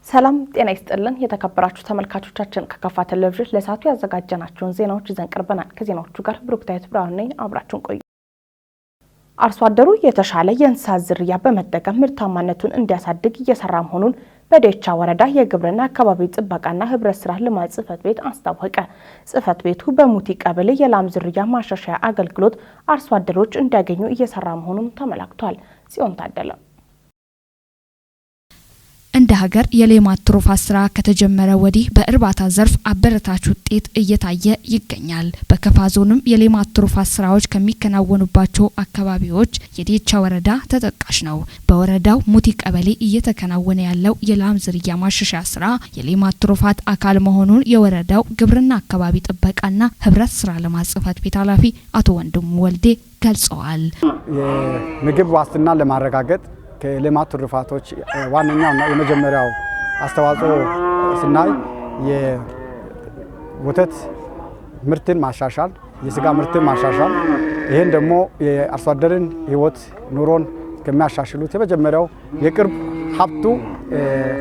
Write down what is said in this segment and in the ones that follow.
ሰላም ጤና ይስጥልን የተከበራችሁ ተመልካቾቻችን ከከፋ ቴሌቪዥን ለሳቱ ያዘጋጀናቸውን ዜናዎች ይዘን ቀርበናል። ከዜናዎቹ ጋር ብሩክታይት ብርሃኑ ነኝ። አብራችሁን ቆዩ። አርሶ አደሩ የተሻለ የእንስሳት ዝርያ በመጠቀም ምርታማነቱን እንዲያሳድግ እየሰራ መሆኑን በዴቻ ወረዳ የግብርና አካባቢ ጥበቃና ህብረት ስራ ልማት ጽህፈት ቤት አስታወቀ። ጽህፈት ቤቱ በሙቲ ቀበሌ የላም ዝርያ ማሻሻያ አገልግሎት አርሶ አደሮች እንዲያገኙ እየሰራ መሆኑን ተመላክቷል። ጽዮን ታደለ እንደ ሀገር የሌማት ትሩፋት ስራ ከተጀመረ ወዲህ በእርባታ ዘርፍ አበረታች ውጤት እየታየ ይገኛል። በከፋ ዞንም የሌማት ትሩፋት ስራዎች ከሚከናወኑባቸው አካባቢዎች የዴቻ ወረዳ ተጠቃሽ ነው። በወረዳው ሙቲ ቀበሌ እየተከናወነ ያለው የላም ዝርያ ማሻሻያ ስራ የሌማት ትሩፋት አካል መሆኑን የወረዳው ግብርና አካባቢ ጥበቃና ህብረት ስራ ልማት ጽህፈት ቤት ኃላፊ አቶ ወንድሙ ወልዴ ገልጸዋል። የምግብ ዋስትና ለማረጋገጥ ከሌማት ትሩፋቶች ዋነኛውና የመጀመሪያው አስተዋጽኦ ስናይ የወተት ምርትን ማሻሻል፣ የስጋ ምርትን ማሻሻል፣ ይሄን ደግሞ የአርሶ አደርን ህይወት ኑሮን ከሚያሻሽሉት የመጀመሪያው የቅርብ ሀብቱ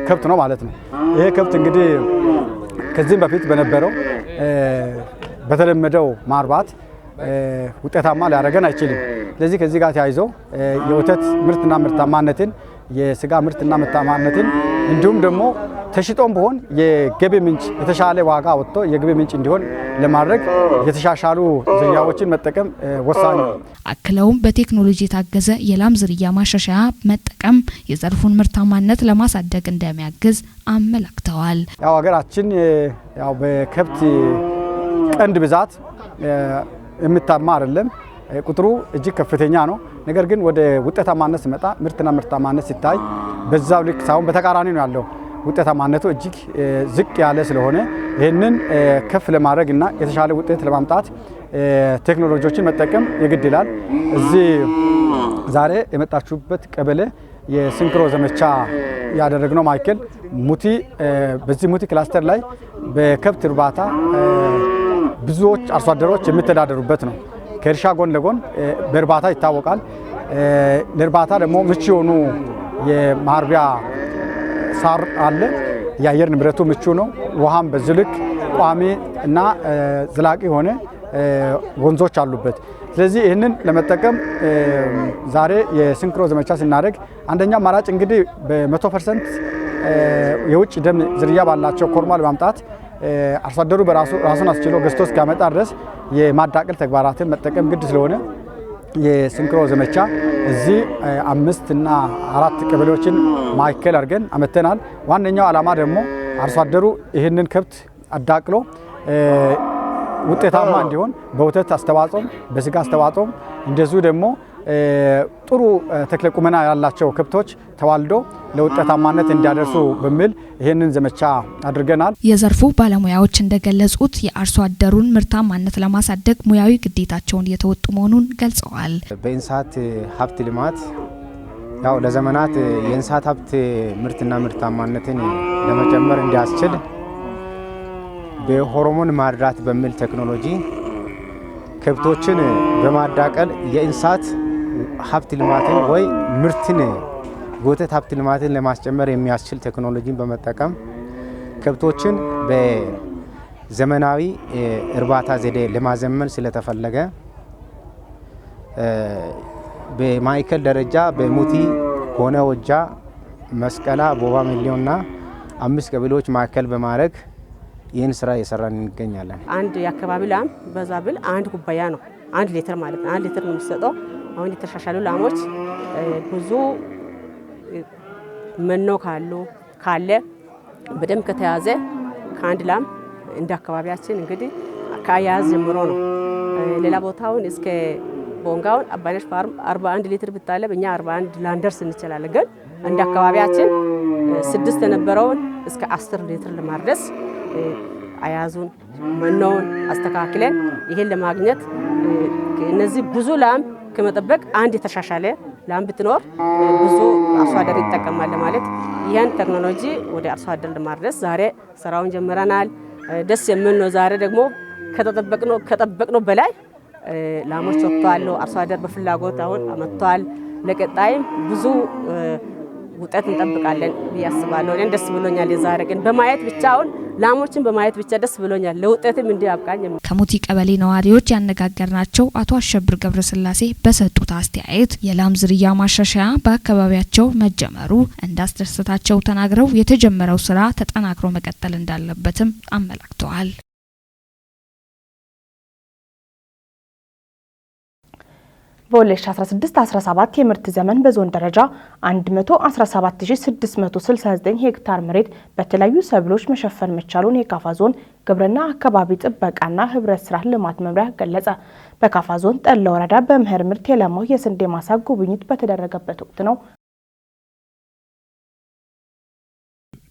ከብት ነው ማለት ነው። ይሄ ከብት እንግዲህ ከዚህም በፊት በነበረው በተለመደው ማርባት ውጤታማ ሊያደርገን አይችልም። ስለዚህ ከዚህ ጋር ተያይዞ የወተት ምርትና ምርታማነትን የስጋ ምርትና ምርታማነትን እንዲሁም ደግሞ ተሽጦም ቢሆን የገቢ ምንጭ የተሻለ ዋጋ ወጥቶ የገቢ ምንጭ እንዲሆን ለማድረግ የተሻሻሉ ዝርያዎችን መጠቀም ወሳኝ ነው። አክለውም በቴክኖሎጂ የታገዘ የላም ዝርያ ማሻሻያ መጠቀም የዘርፉን ምርታማነት ለማሳደግ እንደሚያግዝ አመላክተዋል። ያው ሀገራችን ያው በከብት ቀንድ ብዛት የምታማ አይደለም፣ ቁጥሩ እጅግ ከፍተኛ ነው። ነገር ግን ወደ ውጤታማነት ሲመጣ ምርትና ምርታማነት ሲታይ በዛው ልክ ሳይሆን በተቃራኒ ነው ያለው። ውጤታማነቱ እጅግ ዝቅ ያለ ስለሆነ ይህንን ከፍ ለማድረግና የተሻለ ውጤት ለማምጣት ቴክኖሎጂዎችን መጠቀም የግድ ይላል። እዚህ ዛሬ የመጣችሁበት ቀበሌ የሲንክሮ ዘመቻ ያደረግነው ማዕከል ሙቲ በዚህ ሙቲ ክላስተር ላይ በከብት እርባታ ብዙዎች አርሶ አደሮች የሚተዳደሩበት ነው። ከእርሻ ጎን ለጎን በእርባታ ይታወቃል። ለእርባታ ደግሞ ምቹ የሆኑ የማርቢያ ሳር አለ። የአየር ንብረቱ ምቹ ነው። ውሃም በዚህ ልክ ቋሚ እና ዘላቂ የሆነ ወንዞች አሉበት። ስለዚህ ይህንን ለመጠቀም ዛሬ የሲንክሮ ዘመቻ ስናደርግ አንደኛ አማራጭ እንግዲህ በ100% የውጭ ደም ዝርያ ባላቸው ኮርማ ለማምጣት አርሶ አደሩ ራሱን አስችሎ ገዝቶ እስኪያመጣ ድረስ የማዳቀል ተግባራትን መጠቀም ግድ ስለሆነ የሲንክሮ ዘመቻ እዚህ 5 እና 4 ቀበሌዎችን ማዕከል አድርገን አመተናል። ዋነኛው ዓላማ ደግሞ አርሶ አደሩ ይህንን ከብት አዳቅሎ ውጤታማ እንዲሆን በወተት አስተዋጽኦም በስጋ አስተዋጽኦም እንደዚሁ ደግሞ ጥሩ ተክለ ቁመና ያላቸው ከብቶች ተዋልዶ ለውጤታማነት እንዲያደርሱ በሚል ይሄንን ዘመቻ አድርገናል። የዘርፉ ባለሙያዎች እንደገለጹት የአርሶ አደሩን ምርታማነት ለማሳደግ ሙያዊ ግዴታቸውን እየተወጡ መሆኑን ገልጸዋል። በእንስሳት ሀብት ልማት ያው ለዘመናት የእንስሳት ሀብት ምርትና ምርታማነትን ለመጨመር እንዲያስችል በሆርሞን ማርዳት በሚል ቴክኖሎጂ ከብቶችን በማዳቀል የእንስሳት ሀብት ልማትን ወይ ምርትን ወተት ሀብት ልማትን ለማስጨመር የሚያስችል ቴክኖሎጂን በመጠቀም ከብቶችን በዘመናዊ እርባታ ዘዴ ለማዘመን ስለተፈለገ በማዕከል ደረጃ በሙቲ ሆነ ወጃ መስቀላ ቦባ ሚሊዮንና 5 ቀበሌዎች ማዕከል በማድረግ ይህን ስራ እየሰራን እንገኛለን። አንድ የአካባቢ ላም በዛ ብል 1 ኩባያ ነው፣ 1 ሊትር ማለት ነው። 1 ሊትር ነው የሚሰጠው። አሁን የተሻሻሉ ላሞች ብዙ መኖ ካለ በደንብ ከተያዘ ከአንድ ላም እንደ አካባቢያችን እንግዲህ ከአያያዝ ጀምሮ ነው። ሌላ ቦታውን እስከ ቦንጋውን አባነሽ ፋርም 41 ሊትር ብታለብ እኛ 41 ላንደርስ እንችላለን። ግን እንደ አካባቢያችን 6 የነበረውን እስከ 10 ሊትር ለማድረስ አያዙን መኖውን አስተካክለን ይሄን ለማግኘት እነዚህ ብዙ ላም ከመጠበቅ አንድ የተሻሻለ ላም ብትኖር ብዙ አርሶ አደር ይጠቀማል ማለት ይሄን ቴክኖሎጂ ወደ አርሶ አደር ለማድረስ ዛሬ ስራውን ጀምረናል። ደስ የሚል ነው። ዛሬ ደግሞ ከጠበቅነው በላይ ላሞች ወጥተዋል። አርሶ አደር በፍላጎት አሁን አመጥተዋል። ለቀጣይም ብዙ ውጤት እንጠብቃለን ብያስባለሁ። እኔ ደስ ብሎኛል። የዛሬ ግን በማየት ብቻውን ላሞችን በማየት ብቻ ደስ ብሎኛል። ለውጤትም እንዲያብቃኝ። ከሙቲ ቀበሌ ነዋሪዎች ያነጋገርናቸው አቶ አሸብር ገብረስላሴ በሰጡት አስተያየት የላም ዝርያ ማሻሻያ በአካባቢያቸው መጀመሩ እንዳስደሰታቸው ተናግረው የተጀመረው ስራ ተጠናክሮ መቀጠል እንዳለበትም አመላክተዋል። በ2016-17 የምርት ዘመን በዞን ደረጃ 117669 ሄክታር መሬት በተለያዩ ሰብሎች መሸፈን መቻሉን የካፋ ዞን ግብርና አካባቢ ጥበቃና ህብረት ስራ ልማት መምሪያ ገለጸ። በካፋ ዞን ጠለ ወረዳ በመኸር ምርት የለማው የስንዴ ማሳ ጉብኝት በተደረገበት ወቅት ነው።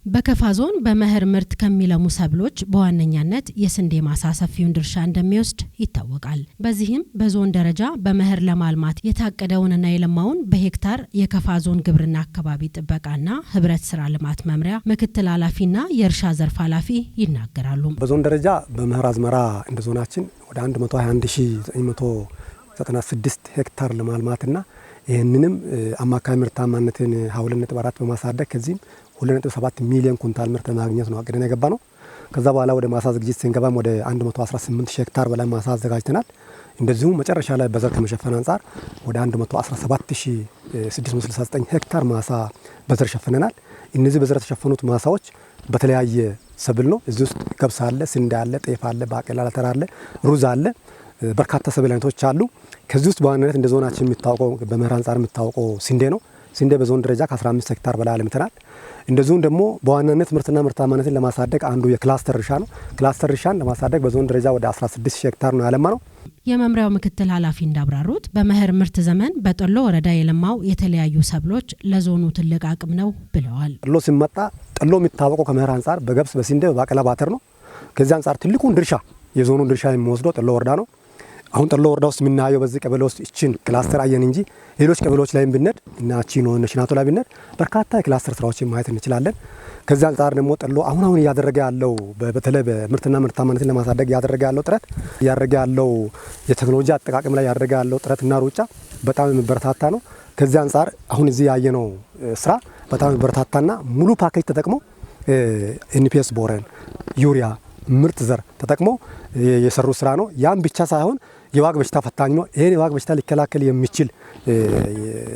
በካፋ ዞን በመኸር ምርት ከሚለሙ ሰብሎች በዋነኛነት የስንዴ ማሳ ሰፊውን ድርሻ እንደሚወስድ ይታወቃል። በዚህም በዞን ደረጃ በመኸር ለማልማት የታቀደውንና የለማውን በሄክታር የካፋ ዞን ግብርና አካባቢ ጥበቃና ህብረት ስራ ልማት መምሪያ ምክትል ኃላፊና የእርሻ ዘርፍ ኃላፊ ይናገራሉ። በዞን ደረጃ በመኸር አዝመራ እንደ ዞናችን ወደ 121996 ሄክታር ለማልማትና ይህንንም አማካይ ምርታማነትን 2.4 በማሳደግ ከዚህም 2.7 ሚሊዮን ኩንታል ምርት ለማግኘት ነው አቅደን የገባ ነው። ከዛ በኋላ ወደ ማሳ ዝግጅት ስንገባም ወደ 118 ሄክታር በላይ ማሳ አዘጋጅተናል። እንደዚሁም መጨረሻ ላይ በዘር ከመሸፈን አንጻር ወደ 117669 ሄክታር ማሳ በዘር ሸፍነናል። እነዚህ በዘር የተሸፈኑት ማሳዎች በተለያየ ሰብል ነው። እዚህ ውስጥ ገብስ አለ፣ ስንዴ አለ፣ ጤፍ አለ፣ ባቄላ አተር አለ፣ ሩዝ አለ፣ በርካታ ሰብል አይነቶች አሉ። ከዚህ ውስጥ በዋናነት እንደ ዞናችን የሚታወቀው በመኸር አንጻር የሚታወቀው ስንዴ ነው። ስንዴ በዞን ደረጃ ከ15 ሄክታር በላይ አልምተናል። እንደዚሁም ደግሞ በዋናነት ምርትና ምርታማነትን ለማሳደግ አንዱ የክላስተር እርሻ ነው። ክላስተር እርሻን ለማሳደግ በዞን ደረጃ ወደ 16 ሄክታር ነው ያለማ ነው። የመምሪያው ምክትል ኃላፊ እንዳብራሩት በመኸር ምርት ዘመን በጠሎ ወረዳ የለማው የተለያዩ ሰብሎች ለዞኑ ትልቅ አቅም ነው ብለዋል። ጠሎ ሲመጣ ጠሎ የሚታወቀው ከመኸር አንጻር በገብስ፣ በስንዴ፣ በባቄላ፣ ባተር ነው። ከዚህ አንጻር ትልቁን ድርሻ የዞኑን ድርሻ የሚወስደው ጠሎ ወረዳ ነው። አሁን ጠሎ ወረዳ ውስጥ የምናየው በዚህ ቀበሌ ውስጥ እቺን ክላስተር አየን እንጂ ሌሎች ቀበሌዎች ላይም ብንሄድ እና ቺኖ እና ሽናቶ ላይ ብንሄድ በርካታ የክላስተር ስራዎችን ማየት እንችላለን። ከዚህ አንጻር ደግሞ ጠሎ አሁን እያደረገ ያለው በተለይ በምርትና ምርታማነትን ለማሳደግ እያደረገ ያለው ጥረት እያደረገ ያለው የቴክኖሎጂ አጠቃቀም ላይ እያደረገ ያለው ጥረትና ሩጫ በጣም የሚበረታታ ነው። ከዚህ አንጻር አሁን እዚህ ያየነው ስራ በጣም የሚበረታታና ሙሉ ፓኬጅ ተጠቅሞ ኤንፒኤስ ቦረን፣ ዩሪያ፣ ምርጥ ዘር ተጠቅሞ የሰሩ ስራ ነው። ያም ብቻ ሳይሆን የዋግ በሽታ ፈታኝ ነው። ይሄን የዋግ በሽታ ሊከላከል የሚችል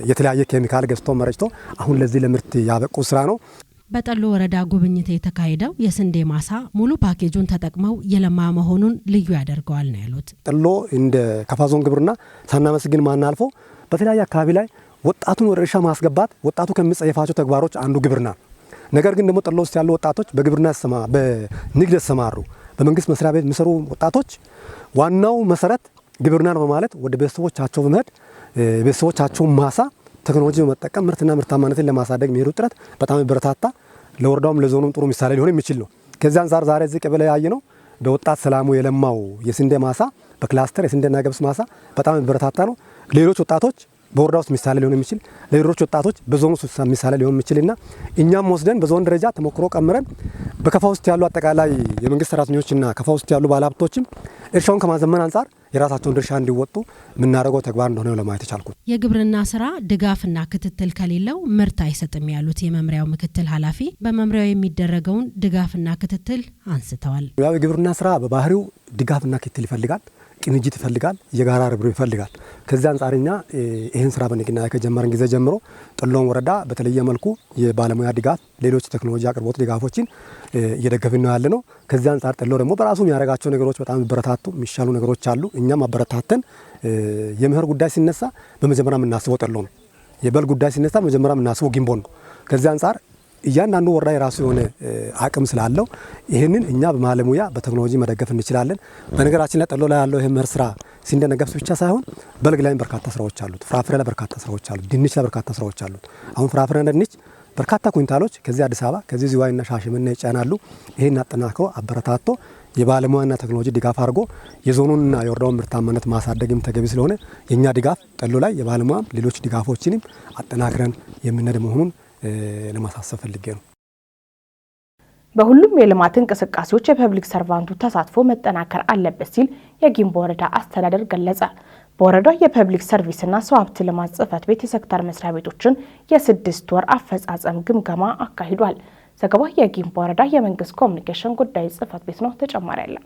የተለያየ ኬሚካል ገዝቶ መረጭቶ አሁን ለዚህ ለምርት ያበቁ ስራ ነው። በጠሎ ወረዳ ጉብኝት የተካሄደው የስንዴ ማሳ ሙሉ ፓኬጁን ተጠቅመው የለማ መሆኑን ልዩ ያደርገዋል ነው ያሉት። ጠሎ እንደ ካፋ ዞን ግብርና ሳናመስግን ማናልፎ በተለያየ አካባቢ ላይ ወጣቱን ወደ እርሻ ማስገባት ወጣቱ ከሚጸየፋቸው ተግባሮች አንዱ ግብርና። ነገር ግን ደግሞ ጠሎ ውስጥ ያሉ ወጣቶች በግብርና በንግድ የተሰማሩ በመንግስት መስሪያ ቤት የሚሰሩ ወጣቶች ዋናው መሰረት ግብርና ነው በማለት ወደ ቤተሰቦቻቸው በመሄድ ቤተሰቦቻቸውን ማሳ ቴክኖሎጂ በመጠቀም ምርትና ምርታማነትን ለማሳደግ የሚሄዱ ጥረት በጣም በርታታ ለወረዳውም ለዞኑም ጥሩ ምሳሌ ሊሆን የሚችል ነው። ከዚህ አንጻር ዛሬ እዚህ ቀበሌ ያየ ነው በወጣት ሰላሙ የለማው የስንዴ ማሳ በክላስተር የስንዴና ገብስ ማሳ በጣም በርታታ ነው። ሌሎች ወጣቶች በወረዳ ውስጥ ምሳሌ ሊሆን የሚችል ሌሎች ወጣቶች በዞኑ ውስጥ ምሳሌ ሊሆን የሚችልና እኛም ወስደን በዞን ደረጃ ተሞክሮ ቀምረን በካፋ ውስጥ ያሉ አጠቃላይ የመንግስት ሰራተኞችና ካፋ ውስጥ ያሉ ባለሀብቶችም እርሻውን ከማዘመን አንጻር የራሳቸውን ድርሻ እንዲወጡ የምናደርገው ተግባር እንደሆነ ለማየት የቻልኩት። የግብርና ስራ ድጋፍና ክትትል ከሌለው ምርት አይሰጥም ያሉት የመምሪያው ምክትል ኃላፊ በመምሪያው የሚደረገውን ድጋፍና ክትትል አንስተዋል። ያው የግብርና ስራ በባህሪው ድጋፍና ክትትል ይፈልጋል፣ ቅንጅት ይፈልጋል፣ የጋራ ርብርብ ይፈልጋል። ከዚህ አንጻርኛ ይህን ስራ በንቅናቄ ከጀመረን ጊዜ ጀምሮ ጠሎን ወረዳ በተለየ መልኩ የባለሙያ ድጋፍ፣ ሌሎች ቴክኖሎጂ አቅርቦት ድጋፎችን እየደገፍን ነው ያለ ነው። ከዚህ አንጻር ጠሎ ደግሞ በራሱ የሚያደርጋቸው ነገሮች በጣም የሚበረታቱ የሚሻሉ ነገሮች አሉ። እኛም አበረታተን የመኸር ጉዳይ ሲነሳ በመጀመሪያ የምናስበው ጠሎ ነው። የበልግ ጉዳይ ሲነሳ በመጀመሪያ የምናስበው ጊምቦን ነው። ከዚህ አንጻር እያንዳንዱ ወረዳ የራሱ የሆነ አቅም ስላለው ይህንን እኛ በባለሙያ በቴክኖሎጂ መደገፍ እንችላለን። በነገራችን ላይ ጠሎ ላይ ያለው የመኸር ስራ ስንዴና ገብስ ብቻ ሳይሆን በልግ ላይ በርካታ ስራዎች አሉት። ፍራፍሬ ላይ በርካታ ስራዎች አሉት። ድንች ላይ በርካታ ስራዎች አሉት። አሁን ፍራፍሬና ድንች በርካታ ኩንታሎች ከዚህ አዲስ አበባ ከዚህ ዝዋይና ሻሸመኔ ይጫናሉ። ይህን አጠናክሮ አበረታቶ የባለሙያና ቴክኖሎጂ ድጋፍ አድርጎ የዞኑንና የወረዳውን ምርታማነት ማሳደግም ተገቢ ስለሆነ የእኛ ድጋፍ ጠሎ ላይ የባለሙያም ሌሎች ድጋፎችንም አጠናክረን የምንሄድ መሆኑን ለማሳሰብ ፈልጌ ነው። በሁሉም የልማት እንቅስቃሴዎች የፐብሊክ ሰርቫንቱ ተሳትፎ መጠናከር አለበት ሲል የጊምቦ ወረዳ አስተዳደር ገለጸ። በወረዳው የፐብሊክ ሰርቪስና ሰው ሀብት ልማት ጽሕፈት ቤት የሴክተር መስሪያ ቤቶችን የ6 ወር አፈጻጸም ግምገማ አካሂዷል። ዘገባው የጊምቦ ወረዳ የመንግስት ኮሚኒኬሽን ጉዳይ ጽሕፈት ቤት ነው። ተጨማሪ አለ።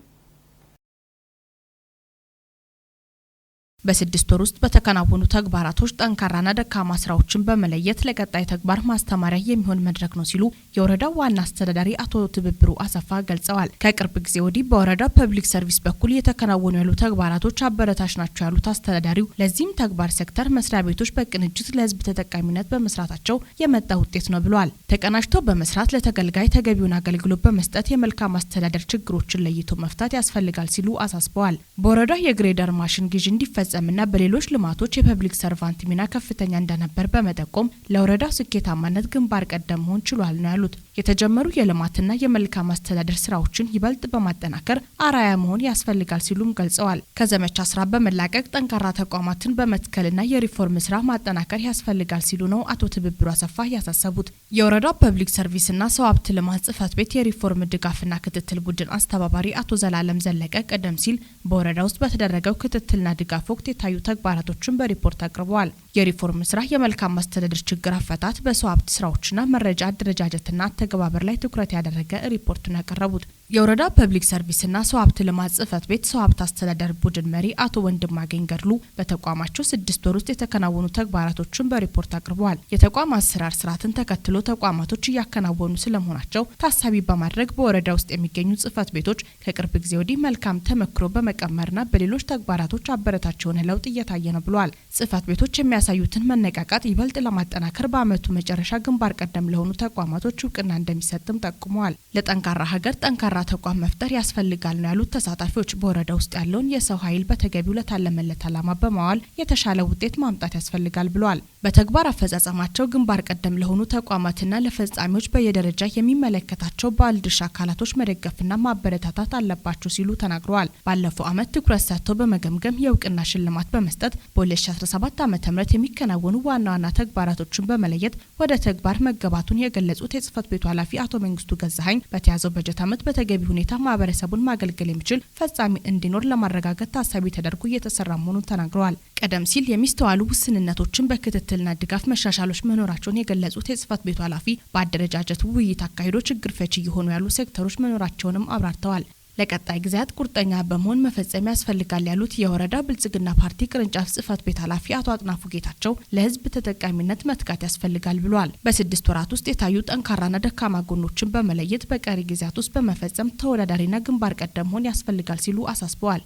በ6 ወር ውስጥ በተከናወኑ ተግባራቶች ጠንካራና ደካማ ስራዎችን በመለየት ለቀጣይ ተግባር ማስተማሪያ የሚሆን መድረክ ነው ሲሉ የወረዳው ዋና አስተዳዳሪ አቶ ትብብሩ አሰፋ ገልጸዋል። ከቅርብ ጊዜ ወዲህ በወረዳው ፐብሊክ ሰርቪስ በኩል የተከናወኑ ያሉ ተግባራቶች አበረታች ናቸው ያሉት አስተዳዳሪው ለዚህም ተግባር ሴክተር መስሪያ ቤቶች በቅንጅት ለህዝብ ተጠቃሚነት በመስራታቸው የመጣ ውጤት ነው ብለዋል። ተቀናጅተው በመስራት ለተገልጋይ ተገቢውን አገልግሎት በመስጠት የመልካም አስተዳደር ችግሮችን ለይቶ መፍታት ያስፈልጋል ሲሉ አሳስበዋል። በወረዳው የግሬደር ማሽን ግዢ እንዲፈጸምና በሌሎች ልማቶች የፐብሊክ ሰርቫንት ሚና ከፍተኛ እንደነበር በመጠቆም ለወረዳው ስኬታማነት ግንባር ቀደም መሆን ችሏል ነው ያሉት። የተጀመሩ የልማትና የመልካም አስተዳደር ስራዎችን ይበልጥ በማጠናከር አራያ መሆን ያስፈልጋል ሲሉም ገልጸዋል። ከዘመቻ ስራ በመላቀቅ ጠንካራ ተቋማትን በመትከልና የሪፎርም ስራ ማጠናከር ያስፈልጋል ሲሉ ነው አቶ ትብብሩ አሰፋ ያሳሰቡት። የወረዳው ፐብሊክ ሰርቪስና ሰው ሀብት ልማት ጽሕፈት ቤት የሪፎርም ድጋፍና ክትትል ቡድን አስተባባሪ አቶ ዘላለም ዘለቀ ቀደም ሲል በወረዳ ውስጥ በተደረገው ክትትልና ድጋፍ ወቅት የታዩ ተግባራቶችን በሪፖርት አቅርበዋል። የሪፎርም ስራ የመልካም አስተዳደር ችግር አፈታት፣ በሰው ሀብት ስራዎችና መረጃ አደረጃጀትና አተገባበር ላይ ትኩረት ያደረገ ሪፖርቱን ያቀረቡት የወረዳ ፐብሊክ ሰርቪስና ሰው ሀብት ልማት ጽሕፈት ቤት ሰው ሀብት አስተዳደር ቡድን መሪ አቶ ወንድማገኝ ገድሉ በተቋማቸው 6 ወር ውስጥ የተከናወኑ ተግባራቶችን በሪፖርት አቅርበዋል። የተቋም አሰራር ስርዓትን ተከትሎ ተቋማቶች እያከናወኑ ስለመሆናቸው ታሳቢ በማድረግ በወረዳ ውስጥ የሚገኙ ጽሕፈት ቤቶች ከቅርብ ጊዜ ወዲህ መልካም ተመክሮ በመቀመርና በሌሎች ተግባራቶች አበረታች የሆነ ለውጥ እየታየ ነው ብለዋል። ጽሕፈት ቤቶች የሚያሳዩትን መነቃቃት ይበልጥ ለማጠናከር በአመቱ መጨረሻ ግንባር ቀደም ለሆኑ ተቋማቶች እውቅና እንደሚሰጥም ጠቁመዋል። ለጠንካራ ሀገር ጠንካራ ተቋም መፍጠር ያስፈልጋል ነው ያሉት ተሳታፊዎች። በወረዳ ውስጥ ያለውን የሰው ኃይል በተገቢው ለታለመለት ዓላማ በማዋል የተሻለ ውጤት ማምጣት ያስፈልጋል ብለዋል። በተግባር አፈጻጸማቸው ግንባር ቀደም ለሆኑ ተቋማትና ለፈጻሚዎች በየደረጃ የሚመለከታቸው ባለድርሻ አካላቶች መደገፍና ማበረታታት አለባቸው ሲሉ ተናግረዋል። ባለፈው ዓመት ትኩረት ሰጥተው በመገምገም የእውቅና ሽልማት በመስጠት በ2017 ዓ.ም የሚከናወኑ ዋና ዋና ተግባራቶችን በመለየት ወደ ተግባር መገባቱን የገለጹት የጽሕፈት ቤቱ ኃላፊ አቶ መንግስቱ ገዛኸኝ በተያዘው በጀት ዓመት በተገቢ ሁኔታ ማህበረሰቡን ማገልገል የሚችል ፈጻሚ እንዲኖር ለማረጋገጥ ታሳቢ ተደርጎ እየተሰራ መሆኑን ተናግረዋል። ቀደም ሲል የሚስተዋሉ ውስንነቶችን በክትትልና ድጋፍ መሻሻሎች መኖራቸውን የገለጹት የጽሕፈት ቤቱ ኃላፊ በአደረጃጀት ውይይት አካሂዶ ችግር ፈቺ እየሆኑ ያሉ ሴክተሮች መኖራቸውንም አብራርተዋል። ለቀጣይ ጊዜያት ቁርጠኛ በመሆን መፈጸም ያስፈልጋል ያሉት የወረዳ ብልጽግና ፓርቲ ቅርንጫፍ ጽሕፈት ቤት ኃላፊ አቶ አጥናፉ ጌታቸው ለህዝብ ተጠቃሚነት መትጋት ያስፈልጋል ብለዋል። በ6 ወራት ውስጥ የታዩ ጠንካራና ደካማ ጎኖችን በመለየት በቀሪ ጊዜያት ውስጥ በመፈጸም ተወዳዳሪና ግንባር ቀደም መሆን ያስፈልጋል ሲሉ አሳስበዋል።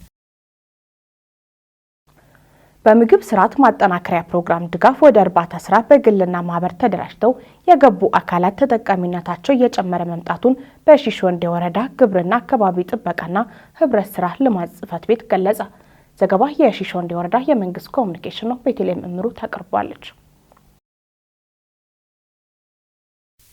በምግብ ስርዓት ማጠናከሪያ ፕሮግራም ድጋፍ ወደ እርባታ ስራ በግልና ማህበር ተደራጅተው የገቡ አካላት ተጠቃሚነታቸው እየጨመረ መምጣቱን በሺሾንዴ ወረዳ ግብርና አካባቢ ጥበቃና ህብረት ስራ ልማት ጽሕፈት ቤት ገለጸ። ዘገባ የሺሾንዴ ወረዳ የመንግስት ኮሚኒኬሽን ነው። ቤተልሔም እምሩ ታቀርባለች።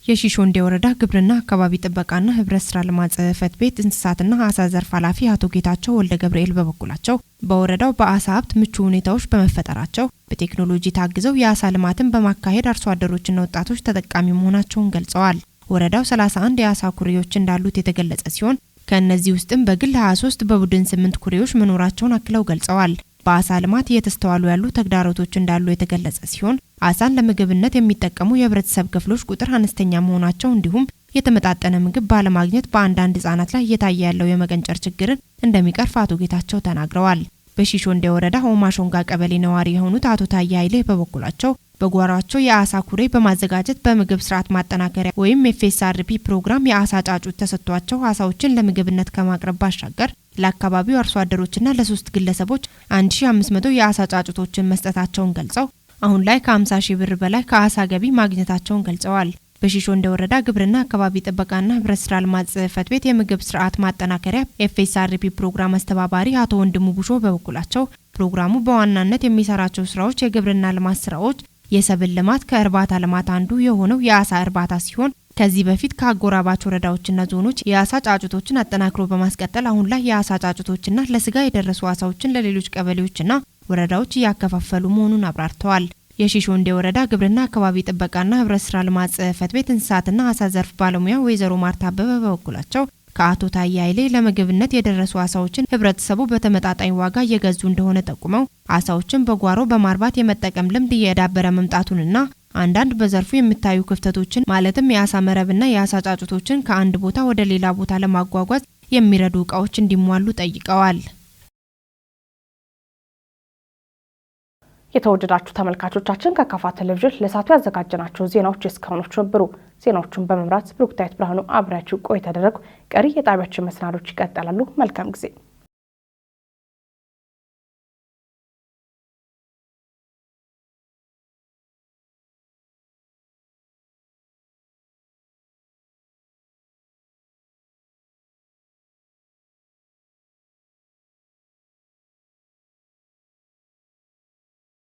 የሺሾንዴ ወረዳ ግብርና አካባቢ ጥበቃና ህብረት ስራ ልማት ጽሕፈት ቤት እንስሳትና አሳ ዘርፍ ኃላፊ አቶ ጌታቸው ወልደ ገብርኤል በበኩላቸው በወረዳው በአሳ ሀብት ምቹ ሁኔታዎች በመፈጠራቸው በቴክኖሎጂ ታግዘው የአሳ ልማትን በማካሄድ አርሶ አደሮችና ወጣቶች ተጠቃሚ መሆናቸውን ገልጸዋል። ወረዳው 31 የአሳ ኩሬዎች እንዳሉት የተገለጸ ሲሆን ከእነዚህ ውስጥም በግል 23 በቡድን 8 ኩሬዎች መኖራቸውን አክለው ገልጸዋል። በአሳ ልማት እየተስተዋሉ ያሉ ተግዳሮቶች እንዳሉ የተገለጸ ሲሆን አሳን ለምግብነት የሚጠቀሙ የህብረተሰብ ክፍሎች ቁጥር አነስተኛ መሆናቸው እንዲሁም የተመጣጠነ ምግብ ባለማግኘት በአንዳንድ ህጻናት ላይ እየታየ ያለው የመቀንጨር ችግርን እንደሚቀርፍ አቶ ጌታቸው ተናግረዋል። በሺሾንዴ ወረዳ ኦማሾንጋ ቀበሌ ነዋሪ የሆኑት አቶ ታዬ ኃይሌ በበኩላቸው በጓሯቸው የአሳ ኩሬ በማዘጋጀት በምግብ ስርዓት ማጠናከሪያ ወይም ኤፍኤስአርፒ ፕሮግራም የአሳ ጫጩት ተሰጥቷቸው አሳዎችን ለምግብነት ከማቅረብ ባሻገር ለአካባቢው አርሶ አደሮችና ለ3 ግለሰቦች 1500 የአሳ ጫጩቶችን መስጠታቸውን ገልጸው አሁን ላይ ከ50 ሺህ ብር በላይ ከአሳ ገቢ ማግኘታቸውን ገልጸዋል። በሺሾንዴ ወረዳ ግብርና አካባቢ ጥበቃና ህብረት ስራ ልማት ጽሕፈት ቤት የምግብ ስርዓት ማጠናከሪያ ኤፍኤስአርፒ ፕሮግራም አስተባባሪ አቶ ወንድሙ ቡሾ በበኩላቸው ፕሮግራሙ በዋናነት የሚሰራቸው ስራዎች የግብርና ልማት ስራዎች፣ የሰብል ልማት ከእርባታ ልማት አንዱ የሆነው የአሳ እርባታ ሲሆን ከዚህ በፊት ከአጎራባች ወረዳዎችና ዞኖች የአሳ ጫጩቶችን አጠናክሮ በማስቀጠል አሁን ላይ የአሳ ጫጩቶችና ለስጋ የደረሱ አሳዎችን ለሌሎች ቀበሌዎችና ወረዳዎች እያከፋፈሉ መሆኑን አብራርተዋል። የሺሾንዴ ወረዳ ግብርና አካባቢ ጥበቃና ህብረት ስራ ልማት ጽሕፈት ቤት እንስሳትና አሳ ዘርፍ ባለሙያ ወይዘሮ ማርታ አበበ በበኩላቸው ከአቶ ታዬ ኃይሌ ለምግብነት የደረሱ አሳዎችን ህብረተሰቡ በተመጣጣኝ ዋጋ እየገዙ እንደሆነ ጠቁመው አሳዎችን በጓሮ በማርባት የመጠቀም ልምድ እየዳበረ መምጣቱንና አንዳንድ በዘርፉ የሚታዩ ክፍተቶችን ማለትም የአሳ መረብና የአሳ ጫጩቶችን ከአንድ ቦታ ወደ ሌላ ቦታ ለማጓጓዝ የሚረዱ እቃዎች እንዲሟሉ ጠይቀዋል። የተወደዳችሁ ተመልካቾቻችን ከካፋ ቴሌቪዥን ለሳቱ ያዘጋጀናቸው ዜናዎች እስካሁኖቹ ነበሩ። ዜናዎቹን በመምራት ብሩክታይት ብርሃኑ አብራችሁ ቆይታ ያደረኩ። ቀሪ የጣቢያችን መሰናዶች ይቀጥላሉ። መልካም ጊዜ